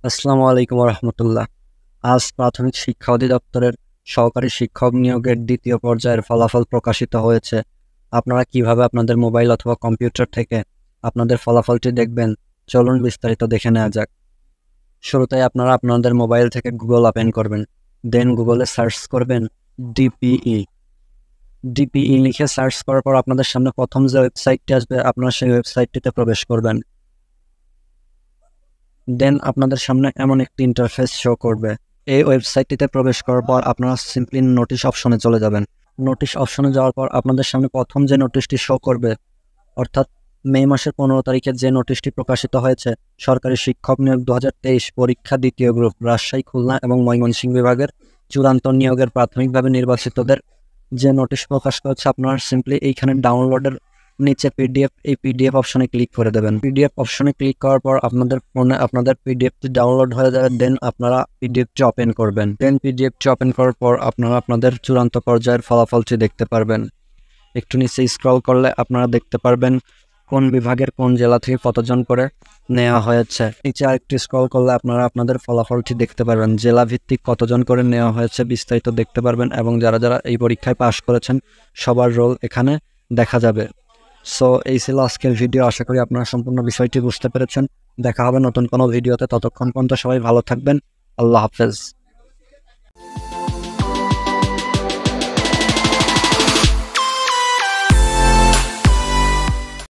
আসসালামু আলাইকুম রহমতুল্লাহ। আজ প্রাথমিক শিক্ষা অধিদপ্তরের সহকারী শিক্ষক নিয়োগের দ্বিতীয় পর্যায়ের ফলাফল প্রকাশিত হয়েছে। আপনারা কিভাবে আপনাদের মোবাইল অথবা কম্পিউটার থেকে আপনাদের ফলাফলটি দেখবেন, চলুন বিস্তারিত দেখে নেওয়া যাক। শুরুতেই আপনারা আপনাদের মোবাইল থেকে গুগল ওপেন করবেন, দেন গুগলে সার্চ করবেন ডিপিই। ডিপিই লিখে সার্চ করার পর আপনাদের সামনে প্রথম যে ওয়েবসাইটটি আসবে, আপনারা সেই ওয়েবসাইটটিতে প্রবেশ করবেন। দেন আপনাদের সামনে এমন একটি ইন্টারফেস শো করবে। এই ওয়েবসাইটটিতে প্রবেশ করার পর আপনারা সিম্পলি নোটিশ অপশনে চলে যাবেন। নোটিশ অপশনে যাওয়ার পর আপনাদের সামনে প্রথম যে নোটিশটি শো করবে, অর্থাৎ মে মাসের 15 তারিখে যে নোটিশটি প্রকাশিত হয়েছে, সরকারি শিক্ষক নিয়োগ 2023 পরীক্ষা দ্বিতীয় গ্রুপ রাজশাহী, খুলনা এবং ময়মনসিংহ বিভাগের চূড়ান্ত নিয়োগের প্রাথমিকভাবে নির্বাচিতদের যে নোটিশ প্রকাশ করেছে, আপনারা সিম্পলি এইখানে ডাউনলোডের নিচে পিডিএফ, এই পিডিএফ অপশনে ক্লিক করে দেবেন। পিডিএফ অপশনে ক্লিক করার পর আপনাদের ফোনে আপনাদের পিডিএফটি ডাউনলোড হয়ে যাবে। দেন আপনারা পিডিএফটি ওপেন করবেন। দেন পিডিএফটি ওপেন করার পর আপনারা আপনাদের চূড়ান্ত পর্যায়ের ফলাফলটি দেখতে পারবেন। একটু নিচে স্ক্রল করলে আপনারা দেখতে পারবেন কোন বিভাগের কোন জেলা থেকে কতজন করে নেওয়া হয়েছে। নিচে আরেকটু স্ক্রল করলে আপনারা আপনাদের ফলাফলটি দেখতে পারবেন, জেলা ভিত্তিক কতজন করে নেওয়া হয়েছে বিস্তারিত দেখতে পারবেন, এবং যারা যারা এই পরীক্ষায় পাশ করেছেন সবার রোল এখানে দেখা যাবে। সো এই ছিল আজকের ভিডিও। আশা করি আপনারা সম্পূর্ণ বিষয়টি বুঝতে পেরেছেন। দেখা হবে নতুন কোনো ভিডিওতে। ততক্ষণ পর্যন্ত সবাই ভালো থাকবেন। আল্লাহ হাফেজ।